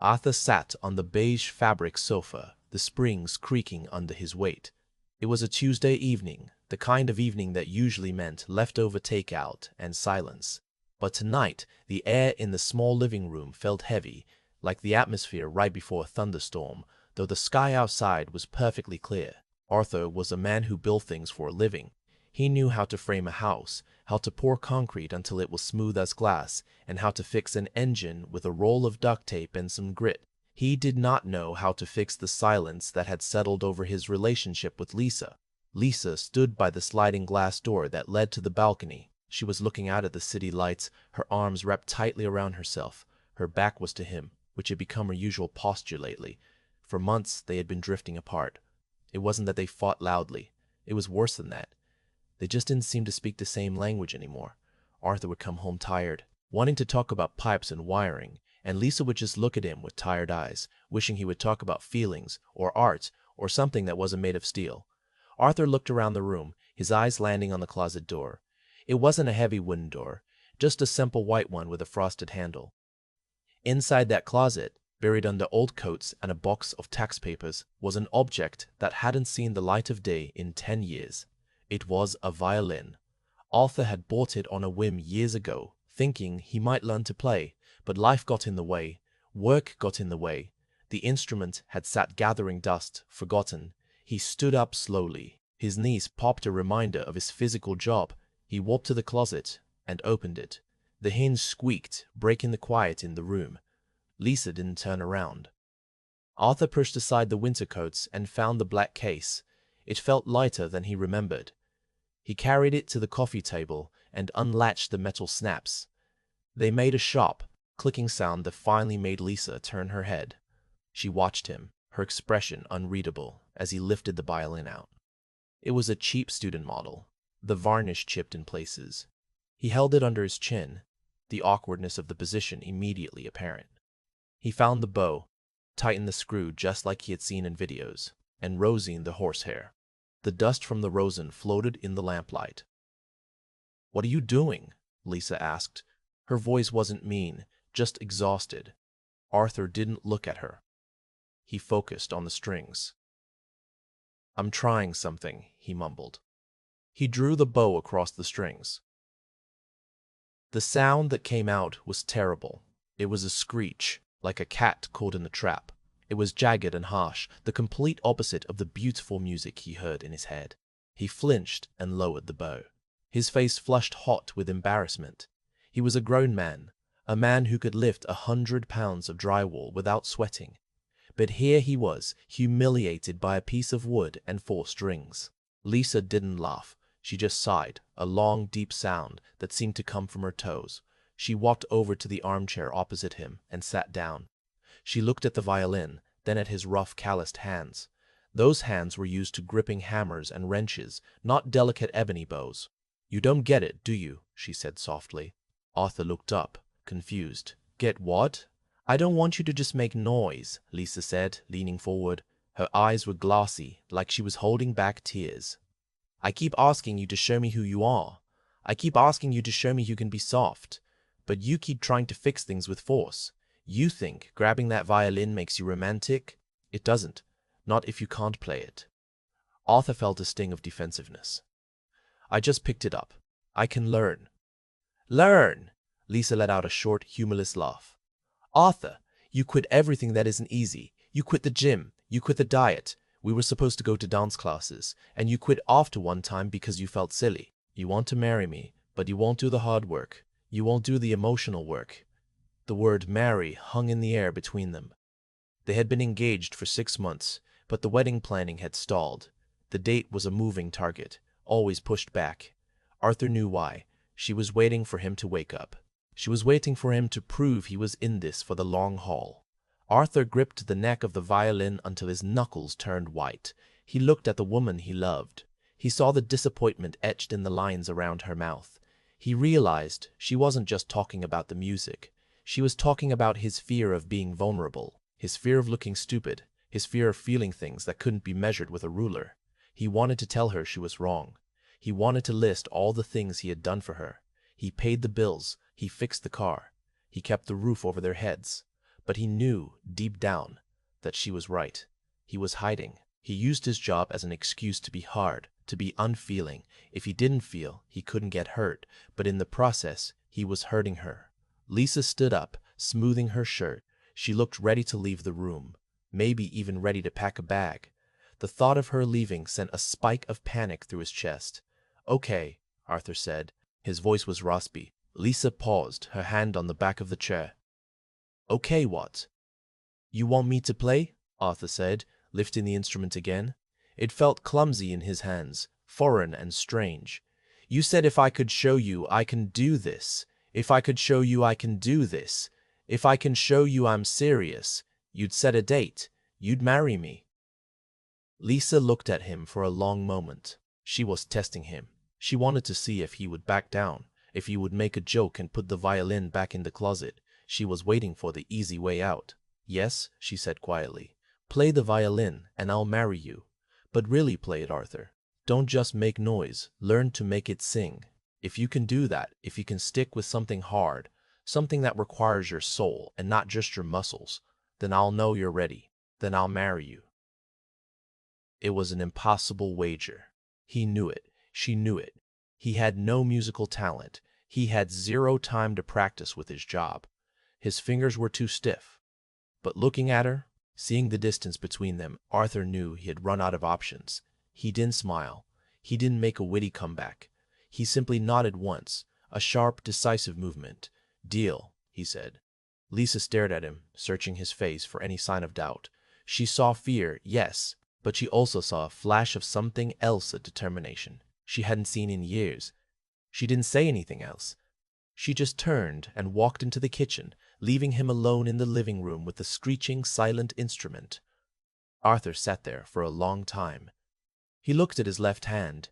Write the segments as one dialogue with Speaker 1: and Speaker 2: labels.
Speaker 1: Arthur sat on the beige fabric sofa, the springs creaking under his weight. It was a Tuesday evening, the kind of evening that usually meant leftover takeout and silence. But tonight, the air in the small living room felt heavy, like the atmosphere right before a thunderstorm, though the sky outside was perfectly clear. Arthur was a man who built things for a living. He knew how to frame a house, how to pour concrete until it was smooth as glass, and how to fix an engine with a roll of duct tape and some grit. He did not know how to fix the silence that had settled over his relationship with Lisa. Lisa stood by the sliding glass door that led to the balcony. She was looking out at the city lights, her arms wrapped tightly around herself. Her back was to him, which had become her usual posture lately. For months they had been drifting apart. It wasn't that they fought loudly. It was worse than that. They just didn't seem to speak the same language anymore. Arthur would come home tired, wanting to talk about pipes and wiring, and Lisa would just look at him with tired eyes, wishing he would talk about feelings, or art, or something that wasn't made of steel. Arthur looked around the room, his eyes landing on the closet door. It wasn't a heavy wooden door, just a simple white one with a frosted handle. Inside that closet, buried under old coats and a box of tax papers, was an object that hadn't seen the light of day in 10 years. It was a violin. Arthur had bought it on a whim years ago, thinking he might learn to play, but life got in the way, work got in the way. The instrument had sat gathering dust, forgotten. He stood up slowly. His knees popped a reminder of his physical job. He walked to the closet and opened it. The hinge squeaked, breaking the quiet in the room. Lisa didn't turn around. Arthur pushed aside the winter coats and found the black case. It felt lighter than he remembered. He carried it to the coffee table and unlatched the metal snaps. They made a sharp, clicking sound that finally made Lisa turn her head. She watched him, her expression unreadable, as he lifted the violin out. It was a cheap student model, the varnish chipped in places. He held it under his chin, the awkwardness of the position immediately apparent. He found the bow, tightened the screw just like he had seen in videos, and rosined the horsehair. The dust from the rosin floated in the lamplight. "What are you doing?" Lisa asked. Her voice wasn't mean, just exhausted. Arthur didn't look at her. He focused on the strings. "I'm trying something," he mumbled. He drew the bow across the strings. The sound that came out was terrible. It was a screech, like a cat caught in a trap. It was jagged and harsh, the complete opposite of the beautiful music he heard in his head. He flinched and lowered the bow. His face flushed hot with embarrassment. He was a grown man, a man who could lift 100 pounds of drywall without sweating. But here he was, humiliated by a piece of wood and 4 strings. Lisa didn't laugh. She just sighed, a long, deep sound that seemed to come from her toes. She walked over to the armchair opposite him and sat down. She looked at the violin, then at his rough, calloused hands. Those hands were used to gripping hammers and wrenches, not delicate ebony bows. "You don't get it, do you?" she said softly. Arthur looked up, confused. "Get what?" "I don't want you to just make noise," Lisa said, leaning forward. Her eyes were glassy, like she was holding back tears. "I keep asking you to show me who you are. I keep asking you to show me you can be soft. But you keep trying to fix things with force. You think grabbing that violin makes you romantic? It doesn't. Not if you can't play it." Arthur felt a sting of defensiveness. "I just picked it up. I can learn." "Learn!" Lisa let out a short, humorless laugh. "Arthur, you quit everything that isn't easy. You quit the gym. You quit the diet. We were supposed to go to dance classes, and you quit after one time because you felt silly. You want to marry me, but you won't do the hard work. You won't do the emotional work." The word marry hung in the air between them. They had been engaged for 6 months, but the wedding planning had stalled. The date was a moving target, always pushed back. Arthur knew why. She was waiting for him to wake up. She was waiting for him to prove he was in this for the long haul. Arthur gripped the neck of the violin until his knuckles turned white. He looked at the woman he loved. He saw the disappointment etched in the lines around her mouth. He realized she wasn't just talking about the music. She was talking about his fear of being vulnerable, his fear of looking stupid, his fear of feeling things that couldn't be measured with a ruler. He wanted to tell her she was wrong. He wanted to list all the things he had done for her. He paid the bills. He fixed the car. He kept the roof over their heads. but he knew, deep down, that she was right. He was hiding. He used his job as an excuse to be hard, to be unfeeling. If he didn't feel, he couldn't get hurt, but in the process, he was hurting her. Lisa stood up, smoothing her shirt. She looked ready to leave the room, maybe even ready to pack a bag. The thought of her leaving sent a spike of panic through his chest. "Okay," Arthur said. His voice was raspy. Lisa paused, her hand on the back of the chair. "Okay, what?" "You want me to play?" Arthur said, lifting the instrument again. It felt clumsy in his hands, foreign and strange. "You said if I could show you I can do this. If I could show you I can do this. If I can show you I'm serious. You'd set a date. You'd marry me." Lisa looked at him for a long moment. She was testing him. She wanted to see if he would back down, if he would make a joke and put the violin back in the closet. She was waiting for the easy way out. "Yes," she said quietly. "Play the violin, and I'll marry you. But really play it, Arthur. Don't just make noise. Learn to make it sing. If you can do that, if you can stick with something hard, something that requires your soul and not just your muscles, then I'll know you're ready. Then I'll marry you." It was an impossible wager. He knew it. She knew it. He had no musical talent. He had zero time to practice with his job. His fingers were too stiff. But looking at her, seeing the distance between them, Arthur knew he had run out of options. He didn't smile. He didn't make a witty comeback. He simply nodded once, a sharp, decisive movement. "Deal," he said. Lisa stared at him, searching his face for any sign of doubt. She saw fear, yes, but she also saw a flash of something else, a determination she hadn't seen in years. She didn't say anything else. She just turned and walked into the kitchen, leaving him alone in the living room with the screeching, silent instrument. Arthur sat there for a long time. He looked at his left hand,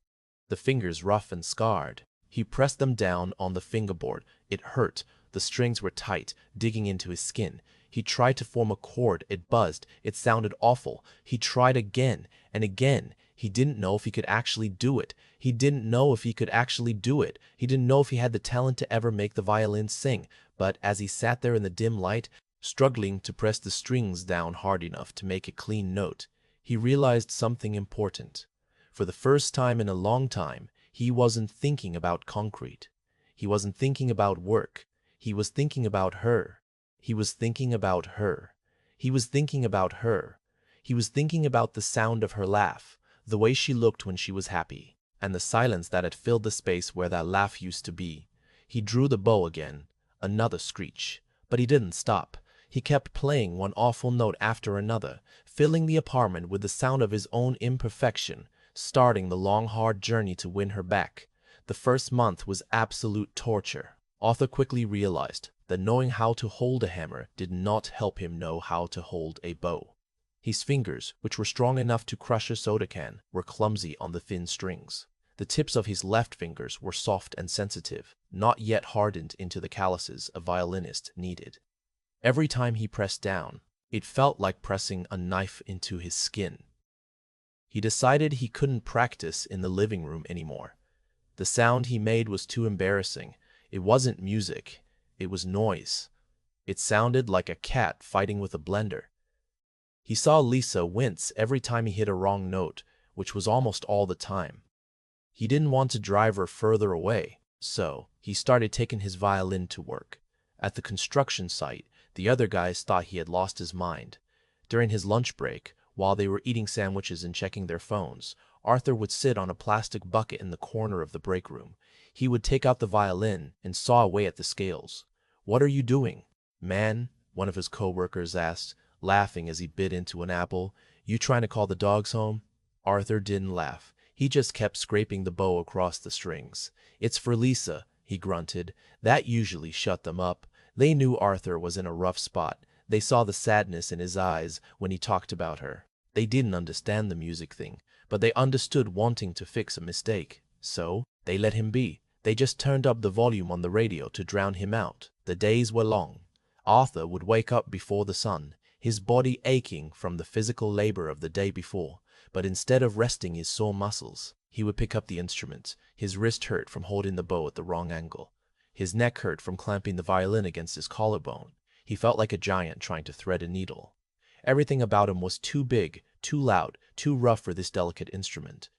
Speaker 1: the fingers rough and scarred. He pressed them down on the fingerboard. It hurt. The strings were tight, digging into his skin. He tried to form a chord. It buzzed. It sounded awful. He tried again and again. He didn't know if he could actually do it. He didn't know if he could actually do it. He didn't know if he had the talent to ever make the violin sing. But as he sat there in the dim light, struggling to press the strings down hard enough to make a clean note, he realized something important. For the first time in a long time, he wasn't thinking about concrete. He wasn't thinking about work. He was thinking about her. He was thinking about her. He was thinking about her. He was thinking about the sound of her laugh, the way she looked when she was happy, and the silence that had filled the space where that laugh used to be. He drew the bow again. Another screech. But he didn't stop. He kept playing one awful note after another, filling the apartment with the sound of his own imperfection, starting the long, hard journey to win her back. The first month was absolute torture. Arthur quickly realized that knowing how to hold a hammer did not help him know how to hold a bow. His fingers, which were strong enough to crush a soda can, were clumsy on the thin strings. The tips of his left fingers were soft and sensitive, not yet hardened into the calluses a violinist needed. Every time he pressed down, it felt like pressing a knife into his skin. He decided he couldn't practice in the living room anymore. The sound he made was too embarrassing. It wasn't music. It was noise. It sounded like a cat fighting with a blender. He saw Lisa wince every time he hit a wrong note, which was almost all the time. He didn't want to drive her further away, so he started taking his violin to work. At the construction site, the other guys thought he had lost his mind. During his lunch break, while they were eating sandwiches and checking their phones, Arthur would sit on a plastic bucket in the corner of the break room. He would take out the violin and saw away at the scales. "What are you doing, man?" one of his co-workers asked, laughing as he bit into an apple. "You trying to call the dogs home?" Arthur didn't laugh. He just kept scraping the bow across the strings. "It's for Lisa," he grunted. That usually shut them up. They knew Arthur was in a rough spot. They saw the sadness in his eyes when he talked about her. They didn't understand the music thing, but they understood wanting to fix a mistake. So they let him be. They just turned up the volume on the radio to drown him out. The days were long. Arthur would wake up before the sun, his body aching from the physical labor of the day before. But instead of resting his sore muscles, he would pick up the instrument. His wrist hurt from holding the bow at the wrong angle. His neck hurt from clamping the violin against his collarbone. He felt like a giant trying to thread a needle. Everything about him was too big, too loud, too rough for this delicate instrument.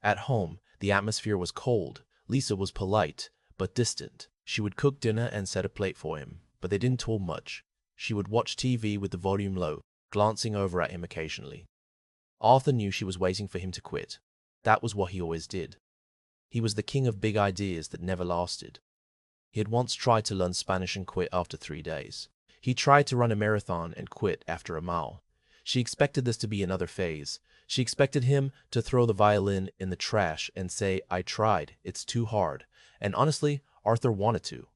Speaker 1: At home, the atmosphere was cold. Lisa was polite, but distant. She would cook dinner and set a plate for him, but they didn't talk much. She would watch TV with the volume low, glancing over at him occasionally. Arthur knew she was waiting for him to quit. That was what he always did. He was the king of big ideas that never lasted. He had once tried to learn Spanish and quit after 3 days. He tried to run a marathon and quit after a mile. She expected this to be another phase. She expected him to throw the violin in the trash and say, "I tried, it's too hard." And honestly, Arthur wanted to.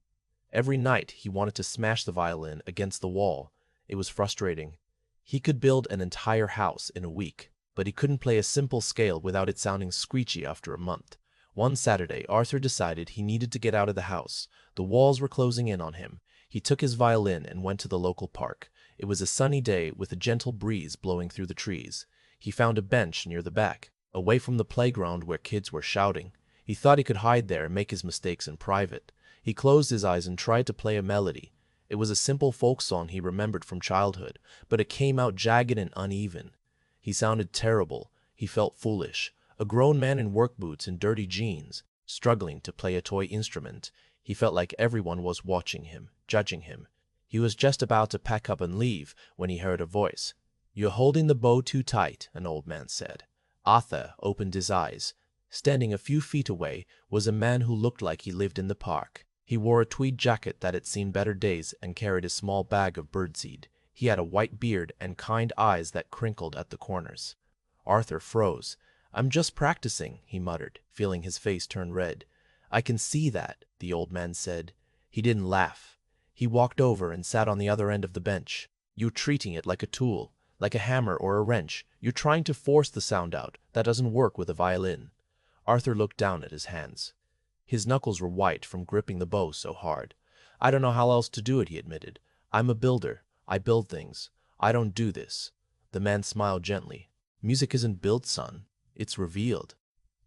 Speaker 1: Every night he wanted to smash the violin against the wall. It was frustrating. He could build an entire house in a week, but he couldn't play a simple scale without it sounding screechy after a month. One Saturday, Arthur decided he needed to get out of the house. The walls were closing in on him. He took his violin and went to the local park. It was a sunny day with a gentle breeze blowing through the trees. He found a bench near the back, away from the playground where kids were shouting. He thought he could hide there and make his mistakes in private. He closed his eyes and tried to play a melody. It was a simple folk song he remembered from childhood, but it came out jagged and uneven. He sounded terrible. He felt foolish. A grown man in work boots and dirty jeans, struggling to play a toy instrument. He felt like everyone was watching him, judging him. He was just about to pack up and leave when he heard a voice. "You're holding the bow too tight," an old man said. Arthur opened his eyes. Standing a few feet away was a man who looked like he lived in the park. He wore a tweed jacket that had seen better days and carried a small bag of birdseed. He had a white beard and kind eyes that crinkled at the corners. Arthur froze. "I'm just practicing," he muttered, feeling his face turn red. "I can see that," the old man said. He didn't laugh. He walked over and sat on the other end of the bench. "You're treating it like a tool, like a hammer or a wrench. You're trying to force the sound out. That doesn't work with a violin." Arthur looked down at his hands. His knuckles were white from gripping the bow so hard. "I don't know how else to do it," he admitted. "I'm a builder. I build things. I don't do this." The man smiled gently. "Music isn't built, son. It's revealed.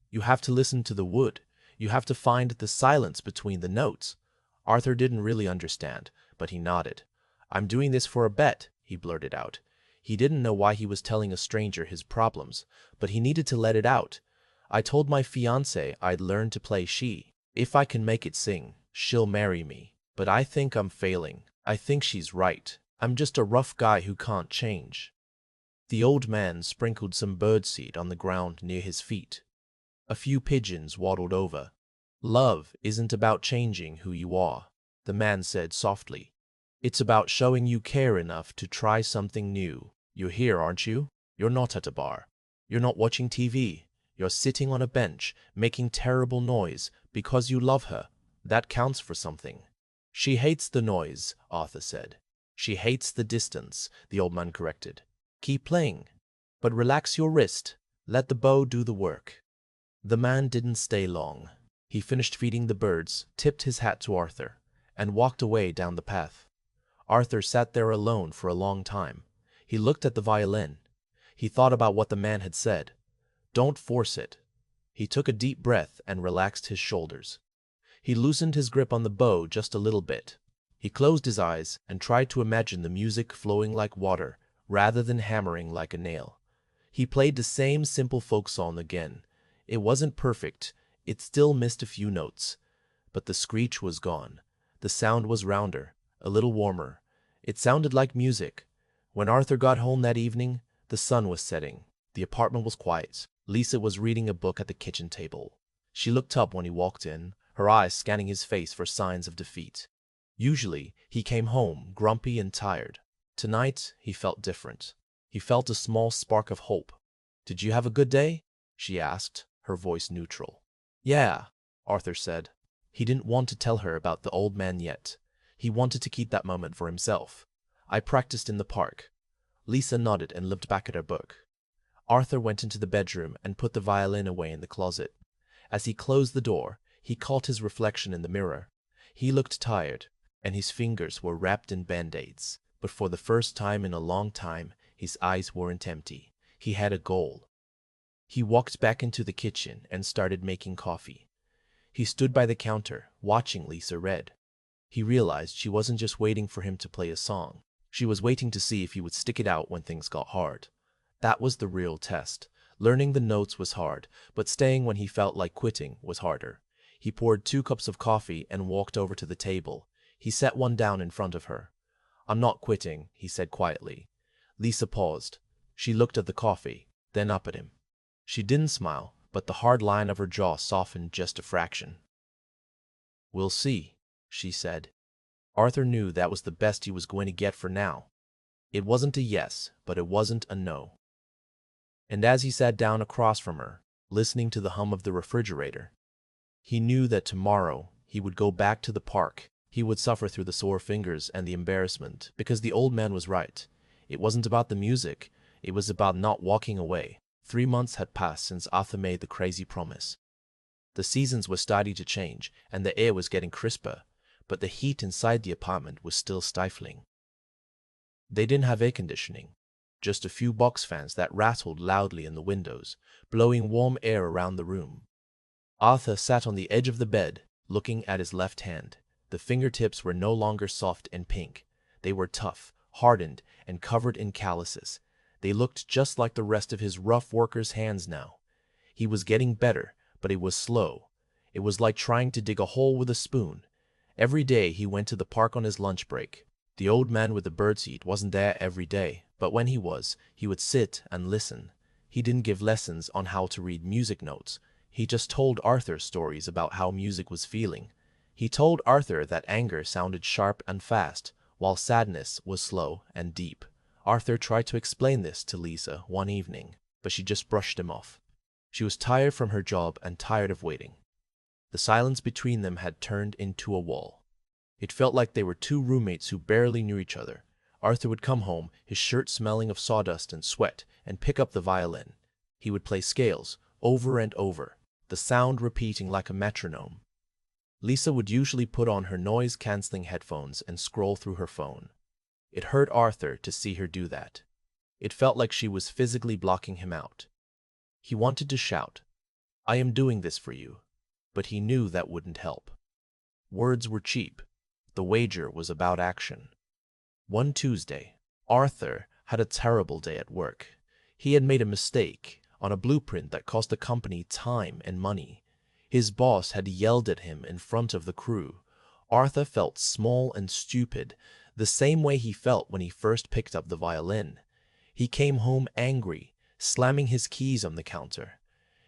Speaker 1: You have to listen to the wood. You have to find the silence between the notes." Arthur didn't really understand, but he nodded. "I'm doing this for a bet," he blurted out. He didn't know why he was telling a stranger his problems, but he needed to let it out. "I told my fiancée I'd learn to play she. If I can make it sing, she'll marry me. But I think I'm failing. I think she's right. I'm just a rough guy who can't change." The old man sprinkled some birdseed on the ground near his feet. A few pigeons waddled over. "Love isn't about changing who you are," the man said softly. "It's about showing you care enough to try something new. You're here, aren't you? You're not at a bar. You're not watching TV. You're sitting on a bench, making terrible noise because you love her. That counts for something." "She hates the noise," Arthur said. "She hates the distance," the old man corrected. "Keep playing, but relax your wrist. Let the bow do the work." The man didn't stay long. He finished feeding the birds, tipped his hat to Arthur, and walked away down the path. Arthur sat there alone for a long time. He looked at the violin. He thought about what the man had said. Don't force it. He took a deep breath and relaxed his shoulders. He loosened his grip on the bow just a little bit. He closed his eyes and tried to imagine the music flowing like water rather than hammering like a nail. He played the same simple folk song again. It wasn't perfect. It still missed a few notes. But the screech was gone. The sound was rounder, a little warmer. It sounded like music. When Arthur got home that evening, the sun was setting. The apartment was quiet. Lisa was reading a book at the kitchen table. She looked up when he walked in, her eyes scanning his face for signs of defeat. Usually, he came home grumpy and tired. Tonight, he felt different. He felt a small spark of hope. "Did you have a good day?" she asked, her voice neutral. "Yeah," Arthur said. He didn't want to tell her about the old man yet. He wanted to keep that moment for himself. "I practiced in the park." Lisa nodded and looked back at her book. Arthur went into the bedroom and put the violin away in the closet. As he closed the door, he caught his reflection in the mirror. He looked tired, and his fingers were wrapped in band-aids. But for the first time in a long time, his eyes weren't empty. He had a goal. He walked back into the kitchen and started making coffee. He stood by the counter, watching Lisa read. He realized she wasn't just waiting for him to play a song. She was waiting to see if he would stick it out when things got hard. That was the real test. Learning the notes was hard, but staying when he felt like quitting was harder. He poured 2 cups of coffee and walked over to the table. He set one down in front of her. "I'm not quitting," he said quietly. Lisa paused. She looked at the coffee, then up at him. She didn't smile, but the hard line of her jaw softened just a fraction. "We'll see," she said. Arthur knew that was the best he was going to get for now. It wasn't a yes, but it wasn't a no. And as he sat down across from her, listening to the hum of the refrigerator, he knew that tomorrow he would go back to the park. He would suffer through the sore fingers and the embarrassment, because the old man was right. It wasn't about the music, it was about not walking away. 3 months had passed since Arthur made the crazy promise. The seasons were starting to change, and the air was getting crisper, but the heat inside the apartment was still stifling. They didn't have air conditioning, just a few box fans that rattled loudly in the windows, blowing warm air around the room. Arthur sat on the edge of the bed, looking at his left hand. The fingertips were no longer soft and pink. They were tough, hardened, and covered in calluses. They looked just like the rest of his rough worker's hands now. He was getting better, but it was slow. It was like trying to dig a hole with a spoon. Every day he went to the park on his lunch break. The old man with the birdseed wasn't there every day, but when he was, he would sit and listen. He didn't give lessons on how to read music notes. He just told Arthur stories about how music was feeling. He told Arthur that anger sounded sharp and fast, while sadness was slow and deep. Arthur tried to explain this to Lisa one evening, but she just brushed him off. She was tired from her job and tired of waiting. The silence between them had turned into a wall. It felt like they were two roommates who barely knew each other. Arthur would come home, his shirt smelling of sawdust and sweat, and pick up the violin. He would play scales over and over, the sound repeating like a metronome. Lisa would usually put on her noise-canceling headphones and scroll through her phone. It hurt Arthur to see her do that. It felt like she was physically blocking him out. He wanted to shout, "I am doing this for you," but he knew that wouldn't help. Words were cheap. The wager was about action. One Tuesday, Arthur had a terrible day at work. He had made a mistake on a blueprint that cost the company time and money. His boss had yelled at him in front of the crew. Arthur felt small and stupid, the same way he felt when he first picked up the violin. He came home angry, slamming his keys on the counter.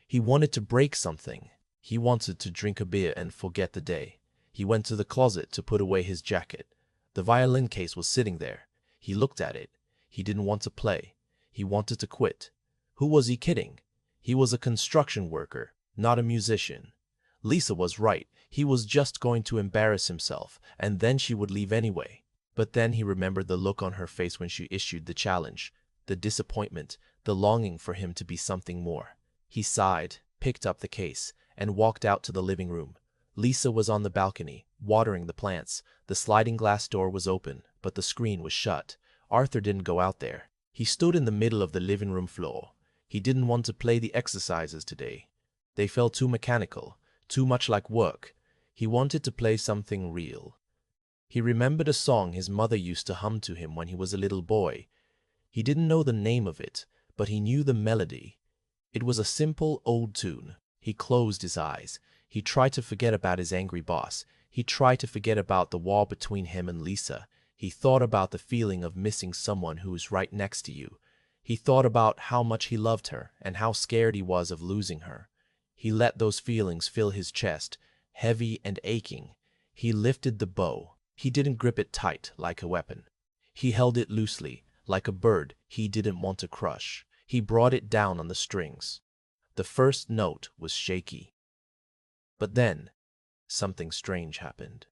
Speaker 1: He wanted to break something. He wanted to drink a beer and forget the day. He went to the closet to put away his jacket. The violin case was sitting there. He looked at it. He didn't want to play. He wanted to quit. Who was he kidding? He was a construction worker, not a musician. Lisa was right. He was just going to embarrass himself, and then she would leave anyway. But then he remembered the look on her face when she issued the challenge, the disappointment, the longing for him to be something more. He sighed, picked up the case, and walked out to the living room. Lisa was on the balcony, watering the plants. The sliding glass door was open, but the screen was shut. Arthur didn't go out there. He stood in the middle of the living room floor. He didn't want to play the exercises today. They felt too mechanical, too much like work. He wanted to play something real. He remembered a song his mother used to hum to him when he was a little boy. He didn't know the name of it, but he knew the melody. It was a simple old tune. He closed his eyes. He tried to forget about his angry boss. He tried to forget about the wall between him and Lisa. He thought about the feeling of missing someone who was right next to you. He thought about how much he loved her and how scared he was of losing her. He let those feelings fill his chest, heavy and aching. He lifted the bow. He didn't grip it tight like a weapon. He held it loosely, like a bird he didn't want to crush. He brought it down on the strings. The first note was shaky. But then, something strange happened.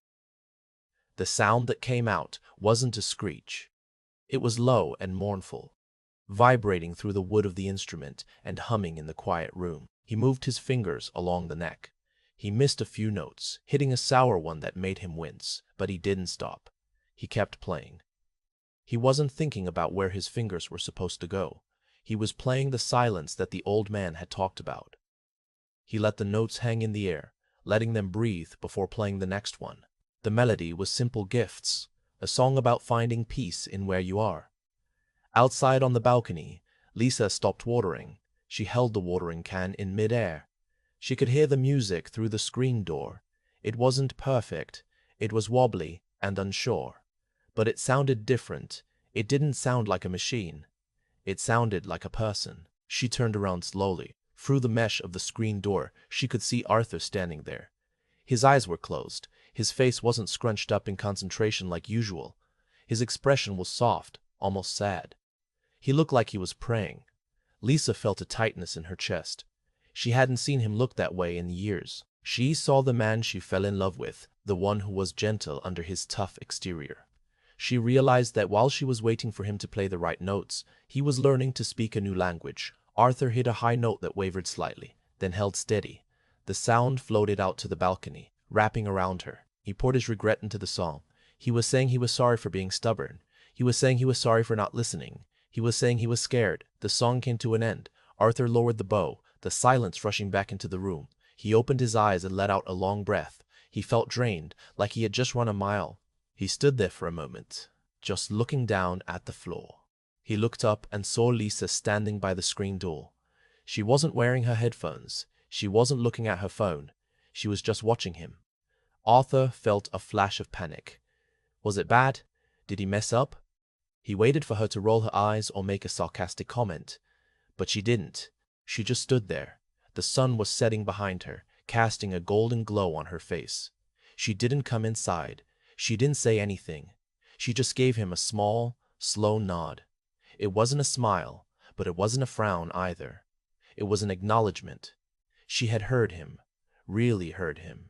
Speaker 1: The sound that came out wasn't a screech. It was low and mournful, vibrating through the wood of the instrument and humming in the quiet room. He moved his fingers along the neck. He missed a few notes, hitting a sour one that made him wince, but he didn't stop. He kept playing. He wasn't thinking about where his fingers were supposed to go. He was playing the silence that the old man had talked about. He let the notes hang in the air, letting them breathe before playing the next one. The melody was Simple Gifts, a song about finding peace in where you are. Outside on the balcony, Lisa stopped watering. She held the watering can in midair. She could hear the music through the screen door. It wasn't perfect. It was wobbly and unsure. But it sounded different. It didn't sound like a machine. It sounded like a person. She turned around slowly. Through the mesh of the screen door, she could see Arthur standing there. His eyes were closed. His face wasn't scrunched up in concentration like usual. His expression was soft, almost sad. He looked like he was praying. Lisa felt a tightness in her chest. She hadn't seen him look that way in years. She saw the man she fell in love with, the one who was gentle under his tough exterior. She realized that while she was waiting for him to play the right notes, he was learning to speak a new language. Arthur hit a high note that wavered slightly, then held steady. The sound floated out to the balcony, wrapping around her. He poured his regret into the song. He was saying he was sorry for being stubborn. He was saying he was sorry for not listening. He was saying he was scared. The song came to an end. Arthur lowered the bow, the silence rushing back into the room. He opened his eyes and let out a long breath. He felt drained, like he had just run a mile. He stood there for a moment, just looking down at the floor. He looked up and saw Lisa standing by the screen door. She wasn't wearing her headphones. She wasn't looking at her phone. She was just watching him. Arthur felt a flash of panic. Was it bad? Did he mess up? He waited for her to roll her eyes or make a sarcastic comment. But she didn't. She just stood there. The sun was setting behind her, casting a golden glow on her face. She didn't come inside. She didn't say anything. She just gave him a small, slow nod. It wasn't a smile, but it wasn't a frown either. It was an acknowledgement. She had heard him, really heard him.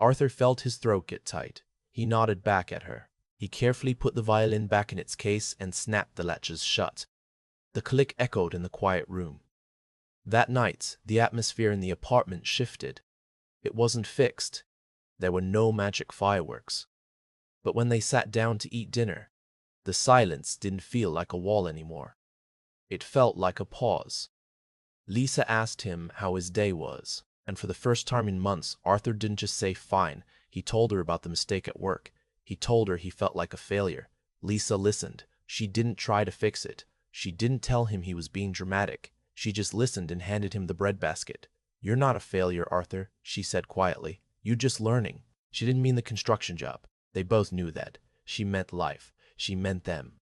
Speaker 1: Arthur felt his throat get tight. He nodded back at her. He carefully put the violin back in its case and snapped the latches shut. The click echoed in the quiet room. That night, the atmosphere in the apartment shifted. It wasn't fixed. There were no magic fireworks. But when they sat down to eat dinner, the silence didn't feel like a wall anymore. It felt like a pause. Lisa asked him how his day was, and for the first time in months, Arthur didn't just say fine. He told her about the mistake at work. He told her he felt like a failure. Lisa listened. She didn't try to fix it. She didn't tell him he was being dramatic. She just listened and handed him the breadbasket. "You're not a failure, Arthur," she said quietly. "You're just learning." She didn't mean the construction job. They both knew that. She meant life. She meant them.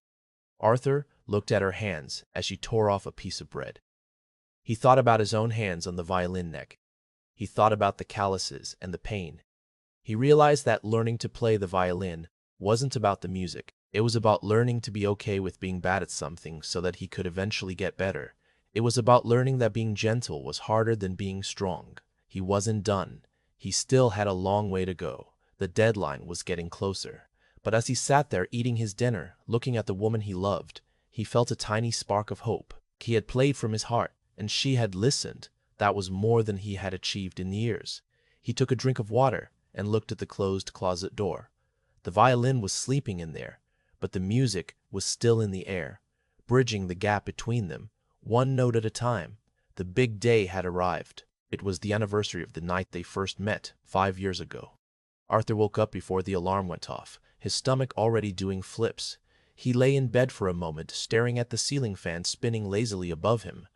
Speaker 1: Arthur looked at her hands as she tore off a piece of bread. He thought about his own hands on the violin neck. He thought about the calluses and the pain. He realized that learning to play the violin wasn't about the music. It was about learning to be okay with being bad at something so that he could eventually get better. It was about learning that being gentle was harder than being strong. He wasn't done. He still had a long way to go. The deadline was getting closer. But as he sat there eating his dinner, looking at the woman he loved, he felt a tiny spark of hope. He had played from his heart, and she had listened. That was more than he had achieved in years. He took a drink of water and looked at the closed closet door. The violin was sleeping in there, but the music was still in the air, bridging the gap between them, one note at a time. The big day had arrived. It was the anniversary of the night they first met 5 years ago. Arthur woke up before the alarm went off, his stomach already doing flips. He lay in bed for a moment, staring at the ceiling fan spinning lazily above him.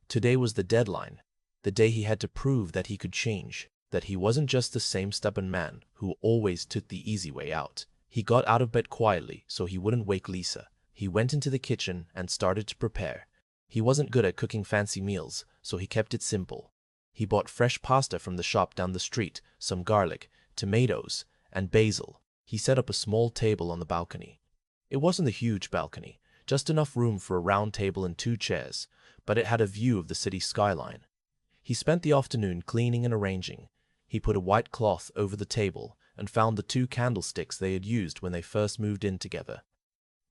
Speaker 1: Today was the deadline, the day he had to prove that he could change, that he wasn't just the same stubborn man who always took the easy way out. He got out of bed quietly so he wouldn't wake Lisa. He went into the kitchen and started to prepare. He wasn't good at cooking fancy meals, so he kept it simple. He bought fresh pasta from the shop down the street, some garlic, tomatoes, and basil. He set up a small table on the balcony. It wasn't a huge balcony, just enough room for a round table and 2 chairs, but it had a view of the city skyline. He spent the afternoon cleaning and arranging. He put a white cloth over the table and found the 2 candlesticks they had used when they first moved in together.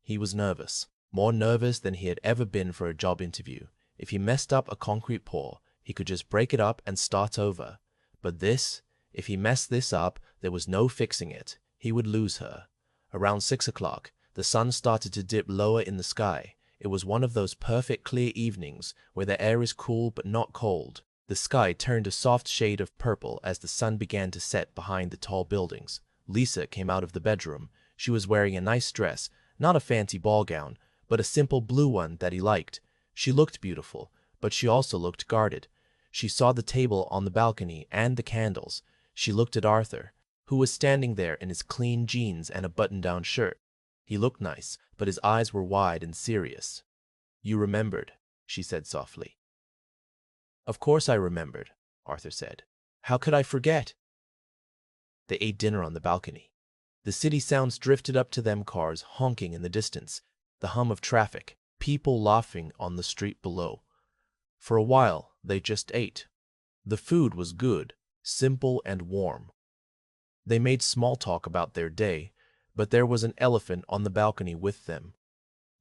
Speaker 1: He was nervous, more nervous than he had ever been for a job interview. If he messed up a concrete pour, he could just break it up and start over. But if he messed this up, there was no fixing it. He would lose her. Around 6 o'clock, the sun started to dip lower in the sky. It was one of those perfect clear evenings where the air is cool but not cold. The sky turned a soft shade of purple as the sun began to set behind the tall buildings. Lisa came out of the bedroom. She was wearing a nice dress, not a fancy ball gown, but a simple blue one that he liked. She looked beautiful, but she also looked guarded. She saw the table on the balcony and the candles. She looked at Arthur, who was standing there in his clean jeans and a button-down shirt. He looked nice, but his eyes were wide and serious. "You remembered," she said softly. "Of course I remembered," Arthur said. "How could I forget?" They ate dinner on the balcony. The city sounds drifted up to them, cars honking in the distance, the hum of traffic, people laughing on the street below. For a while, they just ate. The food was good, simple and warm. They made small talk about their day, but there was an elephant on the balcony with them.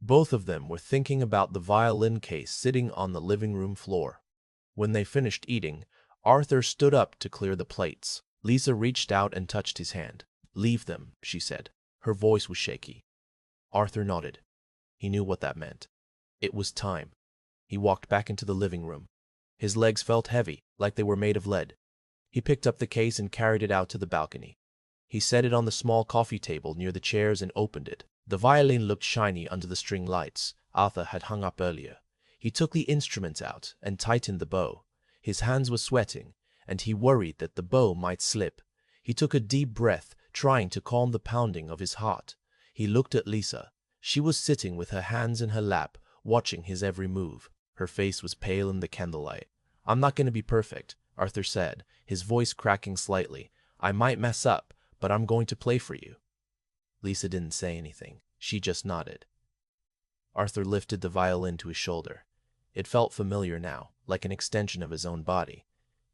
Speaker 1: Both of them were thinking about the violin case sitting on the living room floor. When they finished eating, Arthur stood up to clear the plates. Lisa reached out and touched his hand. "Leave them," she said. Her voice was shaky. Arthur nodded. He knew what that meant. It was time. He walked back into the living room. His legs felt heavy, like they were made of lead. He picked up the case and carried it out to the balcony. He set it on the small coffee table near the chairs and opened it. The violin looked shiny under the string lights Arthur had hung up earlier. He took the instrument out and tightened the bow. His hands were sweating, and he worried that the bow might slip. He took a deep breath, trying to calm the pounding of his heart. He looked at Lisa. She was sitting with her hands in her lap, watching his every move. Her face was pale in the candlelight. "I'm not going to be perfect," Arthur said, his voice cracking slightly. "I might mess up, but I'm going to play for you." Lisa didn't say anything. She just nodded. Arthur lifted the violin to his shoulder. It felt familiar now, like an extension of his own body.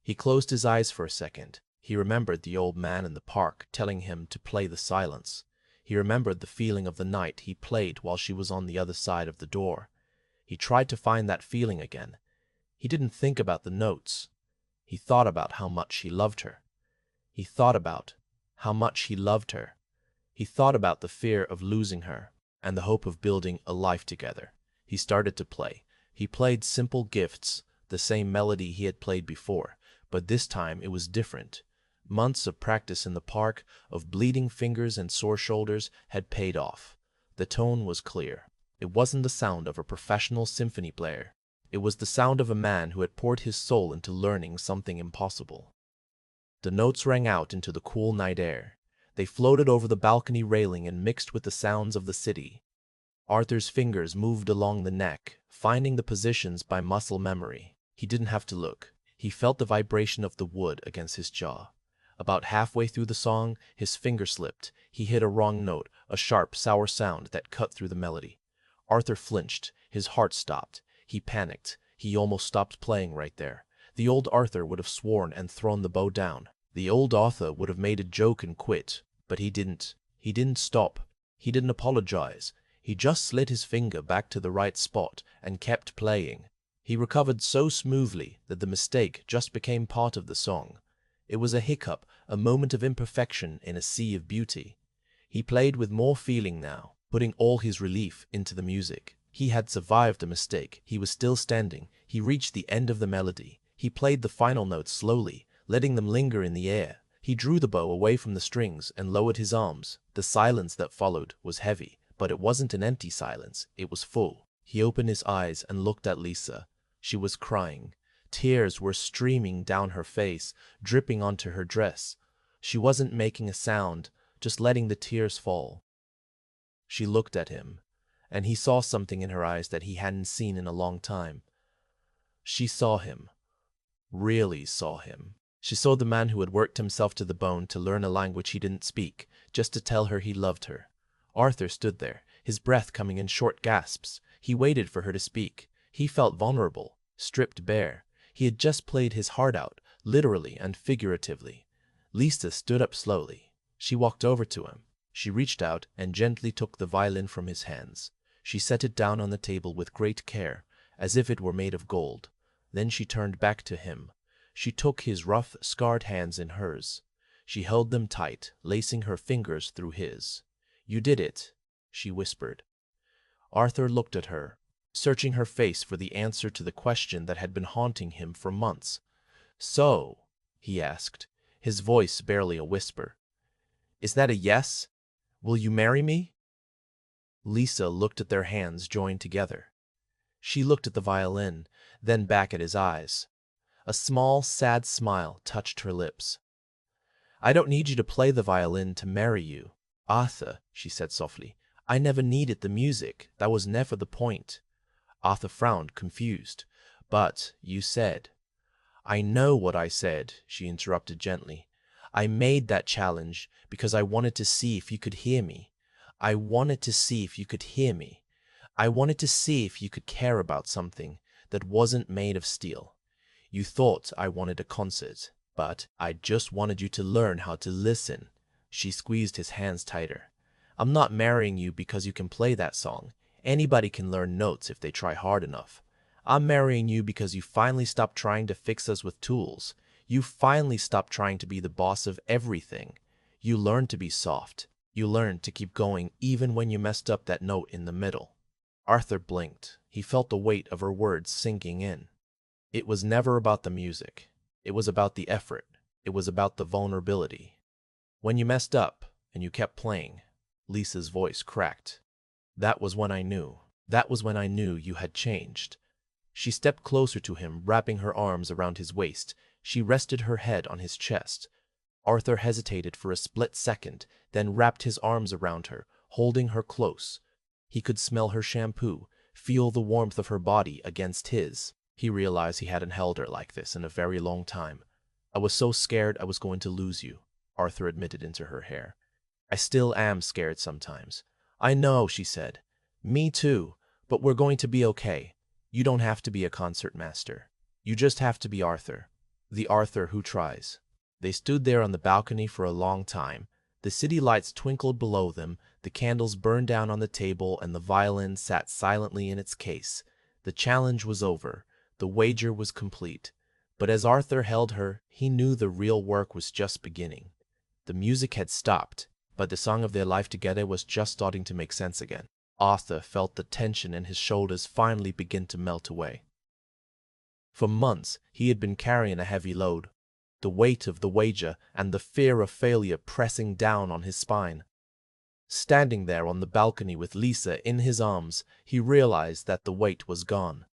Speaker 1: He closed his eyes for a second. He remembered the old man in the park telling him to play the silence. He remembered the feeling of the night he played while she was on the other side of the door. He tried to find that feeling again. He didn't think about the notes. He thought about how much he loved her. He thought about how much he loved her. He thought about the fear of losing her and the hope of building a life together. He started to play. He played Simple Gifts, the same melody he had played before, but this time it was different. Months of practice in the park, of bleeding fingers and sore shoulders, had paid off. The tone was clear. It wasn't the sound of a professional symphony player. It was the sound of a man who had poured his soul into learning something impossible. The notes rang out into the cool night air. They floated over the balcony railing and mixed with the sounds of the city. Arthur's fingers moved along the neck, finding the positions by muscle memory. He didn't have to look. He felt the vibration of the wood against his jaw. About halfway through the song, his finger slipped. He hit a wrong note, a sharp, sour sound that cut through the melody. Arthur flinched. His heart stopped. He panicked. He almost stopped playing right there. The old Arthur would have sworn and thrown the bow down. The old Arthur would have made a joke and quit. But he didn't. He didn't stop. He didn't apologize. He just slid his finger back to the right spot and kept playing. He recovered so smoothly that the mistake just became part of the song. It was a hiccup, a moment of imperfection in a sea of beauty. He played with more feeling now, putting all his relief into the music. He had survived a mistake. He was still standing. He reached the end of the melody. He played the final notes slowly, letting them linger in the air. He drew the bow away from the strings and lowered his arms. The silence that followed was heavy, but it wasn't an empty silence. It was full. He opened his eyes and looked at Lisa. She was crying. Tears were streaming down her face, dripping onto her dress. She wasn't making a sound, just letting the tears fall. She looked at him, and he saw something in her eyes that he hadn't seen in a long time. She saw him. Really saw him. She saw the man who had worked himself to the bone to learn a language he didn't speak, just to tell her he loved her. Arthur stood there, his breath coming in short gasps. He waited for her to speak. He felt vulnerable, stripped bare. He had just played his heart out, literally and figuratively. Lisa stood up slowly. She walked over to him. She reached out and gently took the violin from his hands. She set it down on the table with great care, as if it were made of gold. Then she turned back to him. She took his rough, scarred hands in hers. She held them tight, lacing her fingers through his. "You did it," she whispered. Arthur looked at her, searching her face for the answer to the question that had been haunting him for months. "So," he asked, his voice barely a whisper, Is that a yes? Will you marry me? Lisa looked at their hands joined together. She looked at the violin, then back at his eyes. A small, sad smile touched her lips. I don't need you to play the violin to marry you, Arthur, she said softly. I never needed the music. That was never the point. Arthur frowned, confused. But you said. I know what I said, she interrupted gently. I made that challenge because I wanted to see if you could hear me. I wanted to see if you could hear me. I wanted to see if you could care about something that wasn't made of steel. You thought I wanted a concert, but I just wanted you to learn how to listen. She squeezed his hands tighter. I'm not marrying you because you can play that song. Anybody can learn notes if they try hard enough. I'm marrying you because you finally stopped trying to fix us with tools. You finally stopped trying to be the boss of everything. You learned to be soft. You learned to keep going even when you messed up that note in the middle. Arthur blinked. He felt the weight of her words sinking in. It was never about the music. It was about the effort. It was about the vulnerability. When you messed up and you kept playing, Lisa's voice cracked. That was when I knew. That was when I knew you had changed. She stepped closer to him, wrapping her arms around his waist. She rested her head on his chest. Arthur hesitated for a split second, then wrapped his arms around her, holding her close. He could smell her shampoo, feel the warmth of her body against his. He realized he hadn't held her like this in a very long time. I was so scared I was going to lose you, Arthur admitted into her hair. I still am scared sometimes. I know, she said. Me too, but we're going to be okay. You don't have to be a concert master. You just have to be Arthur. The Arthur who tries. They stood there on the balcony for a long time. The city lights twinkled below them, the candles burned down on the table, and the violin sat silently in its case. The challenge was over. The wager was complete. But as Arthur held her, he knew the real work was just beginning. The music had stopped, but the song of their life together was just starting to make sense again. Arthur felt the tension in his shoulders finally begin to melt away. For months, he had been carrying a heavy load, the weight of the wager and the fear of failure pressing down on his spine. Standing there on the balcony with Lisa in his arms, he realized that the weight was gone.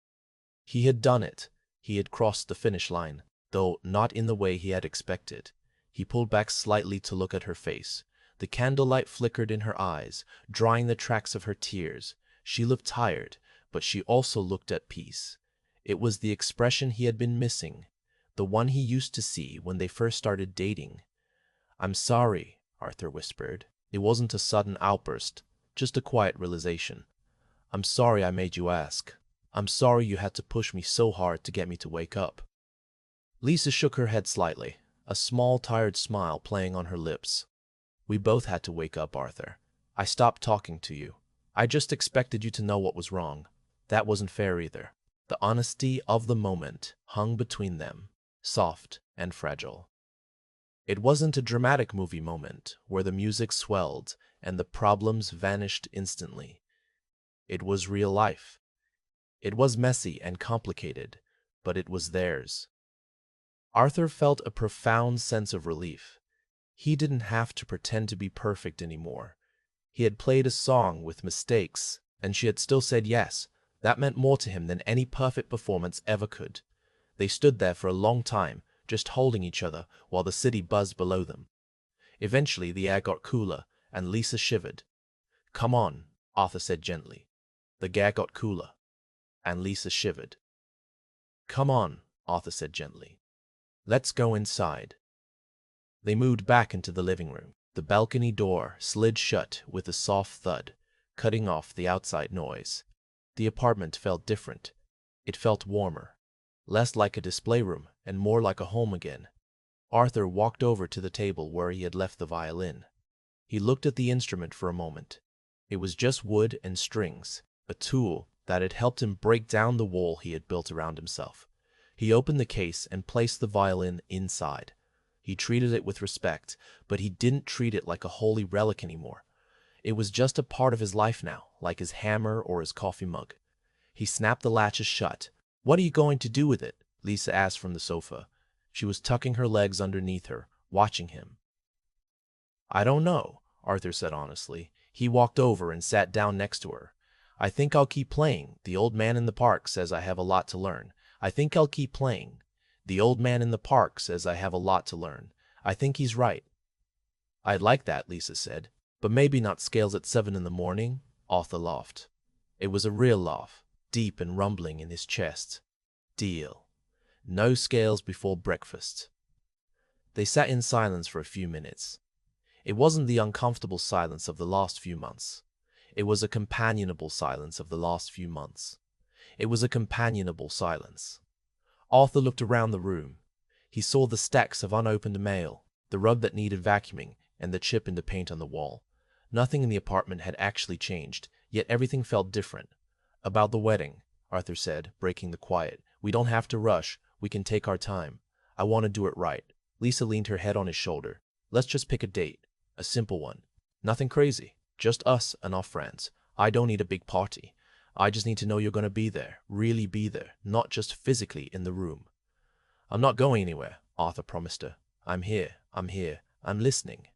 Speaker 1: He had done it. He had crossed the finish line, though not in the way he had expected. He pulled back slightly to look at her face. The candlelight flickered in her eyes, drying the tracks of her tears. She looked tired, but she also looked at peace. It was the expression he had been missing, the one he used to see when they first started dating. I'm sorry, Arthur whispered. It wasn't a sudden outburst, just a quiet realization. I'm sorry I made you ask. I'm sorry you had to push me so hard to get me to wake up. Lisa shook her head slightly, a small tired smile playing on her lips. We both had to wake up, Arthur. I stopped talking to you. I just expected you to know what was wrong. That wasn't fair either. The honesty of the moment hung between them, soft and fragile. It wasn't a dramatic movie moment where the music swelled and the problems vanished instantly. It was real life. It was messy and complicated, but it was theirs. Arthur felt a profound sense of relief. He didn't have to pretend to be perfect anymore. He had played a song with mistakes, and she had still said yes. That meant more to him than any perfect performance ever could. They stood there for a long time, just holding each other while the city buzzed below them. Eventually, the air got cooler, and Lisa shivered. Come on, Arthur said gently. The air got cooler, and Lisa shivered. Come on, Arthur said gently. Let's go inside. They moved back into the living room. The balcony door slid shut with a soft thud, cutting off the outside noise. The apartment felt different. It felt warmer, less like a display room and more like a home again. Arthur walked over to the table where he had left the violin. He looked at the instrument for a moment. It was just wood and strings, a tool that had helped him break down the wall he had built around himself. He opened the case and placed the violin inside. He treated it with respect, but he didn't treat it like a holy relic anymore. It was just a part of his life now, like his hammer or his coffee mug. He snapped the latches shut. What are you going to do with it? Lisa asked from the sofa. She was tucking her legs underneath her, watching him. I don't know, Arthur said honestly. He walked over and sat down next to her. I think I'll keep playing. The old man in the park says I have a lot to learn. I think I'll keep playing. The old man in the park says I have a lot to learn. I think he's right. I'd like that, Lisa said. But maybe not scales at 7 in the morning. Arthur laughed. It was a real laugh, deep and rumbling in his chest. Deal. No scales before breakfast. They sat in silence for a few minutes. It wasn't the uncomfortable silence of the last few months. It was a companionable silence of the last few months. It was a companionable silence. Arthur looked around the room. He saw the stacks of unopened mail, the rug that needed vacuuming, and the chip in the paint on the wall. Nothing in the apartment had actually changed, yet everything felt different. About the wedding, Arthur said, breaking the quiet. We don't have to rush. We can take our time. I want to do it right. Lisa leaned her head on his shoulder. Let's just pick a date. A simple one. Nothing crazy. Just us and our friends. I don't need a big party. I just need to know you're going to be there, really be there, not just physically in the room. I'm not going anywhere, Arthur promised her. I'm here, I'm listening.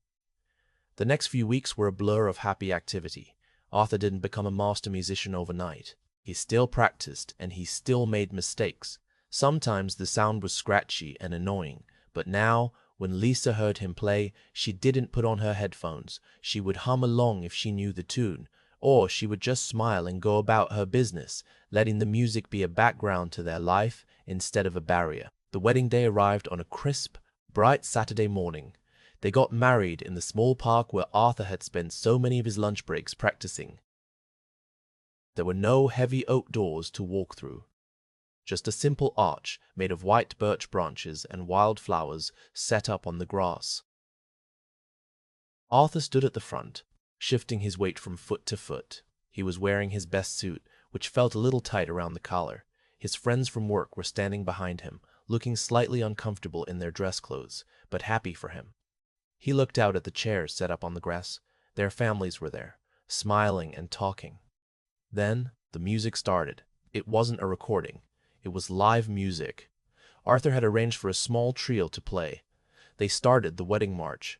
Speaker 1: The next few weeks were a blur of happy activity. Arthur didn't become a master musician overnight. He still practiced and he still made mistakes. Sometimes the sound was scratchy and annoying, but now, when Lisa heard him play, she didn't put on her headphones. She would hum along if she knew the tune, or she would just smile and go about her business, letting the music be a background to their life instead of a barrier. The wedding day arrived on a crisp, bright Saturday morning. They got married in the small park where Arthur had spent so many of his lunch breaks practicing. There were no heavy oak doors to walk through. Just a simple arch made of white birch branches and wild flowers set up on the grass. Arthur stood at the front, shifting his weight from foot to foot. He was wearing his best suit, which felt a little tight around the collar. His friends from work were standing behind him, looking slightly uncomfortable in their dress clothes, but happy for him. He looked out at the chairs set up on the grass. Their families were there, smiling and talking. Then the music started. It wasn't a recording. It was live music. Arthur had arranged for a small trio to play. They started the wedding march.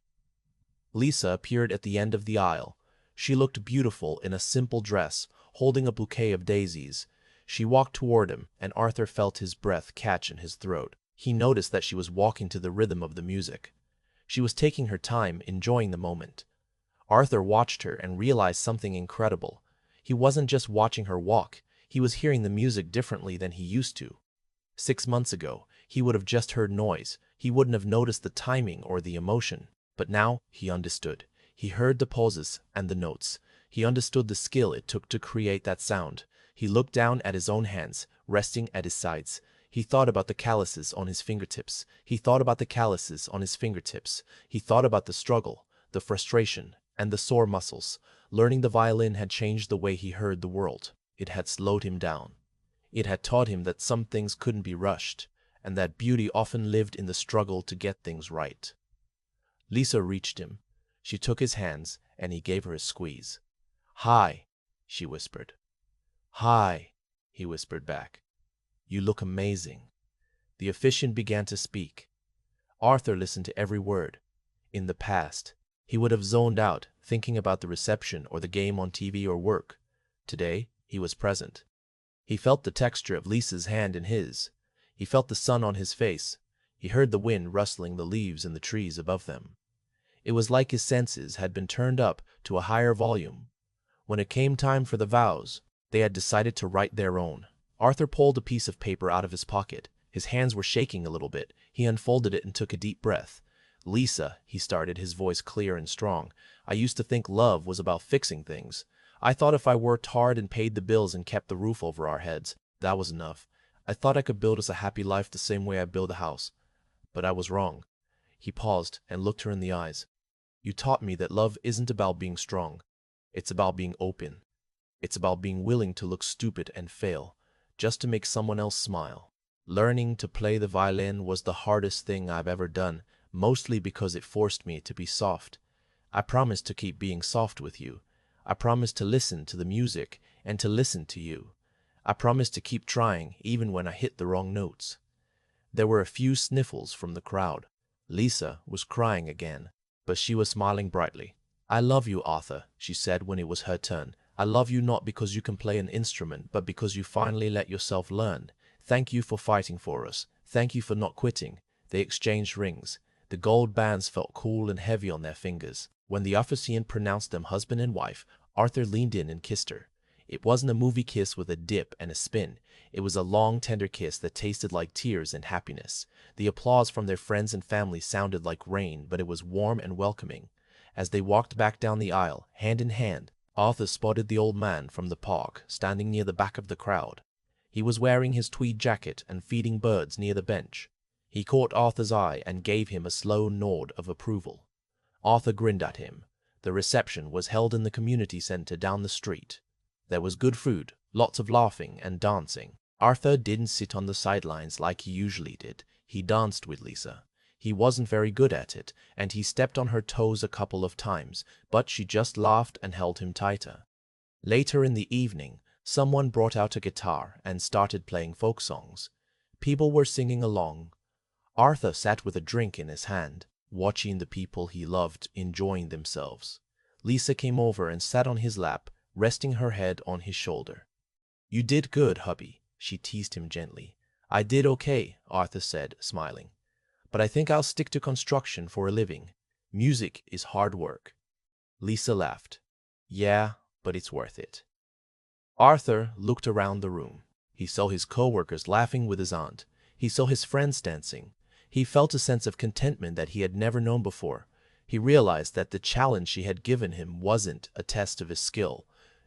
Speaker 1: Lisa appeared at the end of the aisle. She looked beautiful in a simple dress, holding a bouquet of daisies. She walked toward him, and Arthur felt his breath catch in his throat. He noticed that she was walking to the rhythm of the music. She was taking her time, enjoying the moment. Arthur watched her and realized something incredible. He wasn't just watching her walk. He was hearing the music differently than he used to. 6 months ago, he would have just heard noise. He wouldn't have noticed the timing or the emotion. But now he understood. He heard the pauses and the notes. He understood the skill it took to create that sound. He looked down at his own hands, resting at his sides. He thought about the calluses on his fingertips. He thought about the calluses on his fingertips. He thought about the struggle, the frustration, and the sore muscles. Learning the violin had changed the way he heard the world. It had slowed him down. It had taught him that some things couldn't be rushed, and that beauty often lived in the struggle to get things right. Lisa reached him. She took his hands, and he gave her a squeeze. "Hi," she whispered. "Hi," he whispered back. "You look amazing." The officiant began to speak. Arthur listened to every word. In the past, he would have zoned out, thinking about the reception or the game on TV or work. Today, he was present. He felt the texture of Lisa's hand in his. He felt the sun on his face. He heard the wind rustling the leaves in the trees above them. It was like his senses had been turned up to a higher volume. When it came time for the vows, they had decided to write their own. Arthur pulled a piece of paper out of his pocket. His hands were shaking a little bit. He unfolded it and took a deep breath. "Lisa," he started, his voice clear and strong, "I used to think love was about fixing things. I thought if I worked hard and paid the bills and kept the roof over our heads, that was enough. I thought I could build us a happy life the same way I build a house. But I was wrong." He paused and looked her in the eyes. "You taught me that love isn't about being strong. It's about being open. It's about being willing to look stupid and fail, just to make someone else smile. Learning to play the violin was the hardest thing I've ever done, mostly because it forced me to be soft. I promised to keep being soft with you. I promised to listen to the music and to listen to you. I promised to keep trying even when I hit the wrong notes." There were a few sniffles from the crowd. Lisa was crying again. but she was smiling brightly. "I love you, Arthur," she said when it was her turn. "I love you not because you can play an instrument, but because you finally let yourself learn. Thank you for fighting for us. Thank you for not quitting." They exchanged rings. The gold bands felt cool and heavy on their fingers. When the officiant pronounced them husband and wife, Arthur leaned in and kissed her. It wasn't a movie kiss with a dip and a spin. It was a long, tender kiss that tasted like tears and happiness. The applause from their friends and family sounded like rain, but it was warm and welcoming. As they walked back down the aisle, hand in hand, Arthur spotted the old man from the park, standing near the back of the crowd. He was wearing his tweed jacket and feeding birds near the bench. He caught Arthur's eye and gave him a slow nod of approval. Arthur grinned at him. The reception was held in the community center down the street. There was good food, lots of laughing and dancing. Arthur didn't sit on the sidelines like he usually did. He danced with Lisa. He wasn't very good at it, and he stepped on her toes a couple of times, but she just laughed and held him tighter. Later in the evening, someone brought out a guitar and started playing folk songs. People were singing along. Arthur sat with a drink in his hand, watching the people he loved enjoying themselves. Lisa came over and sat on his lap, resting her head on his shoulder. "You did good, hubby," she teased him gently. "I did okay," Arthur said, smiling. "But I think I'll stick to construction for a living. Music is hard work." Lisa laughed. "Yeah, but it's worth it." Arthur looked around the room. He saw his co-workers laughing with his aunt. He saw his friends dancing. He felt a sense of contentment that he had never known before. He realized that the challenge she had given him wasn't a test of his skill.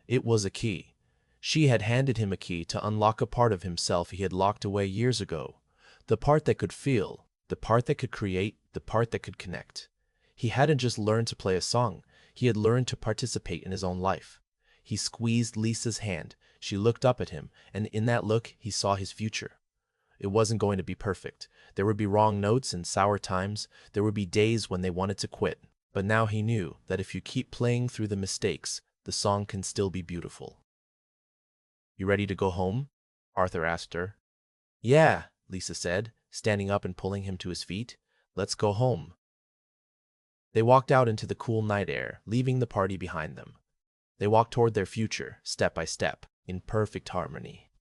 Speaker 1: It was a key. She had handed him a key to unlock a part of himself he had locked away years ago. The part that could feel, the part that could create, the part that could connect. He hadn't just learned to play a song. He had learned to participate in his own life. He squeezed Lisa's hand. She looked up at him, and in that look he saw his future. It wasn't going to be perfect. There would be wrong notes and sour times. There would be days when they wanted to quit. But now he knew that if you keep playing through the mistakes, the song can still be beautiful. "You ready to go home?" Arthur asked her. "Yeah," Lisa said, standing up and pulling him to his feet. "Let's go home." They walked out into the cool night air, leaving the party behind them. They walked toward their future, step by step, in perfect harmony.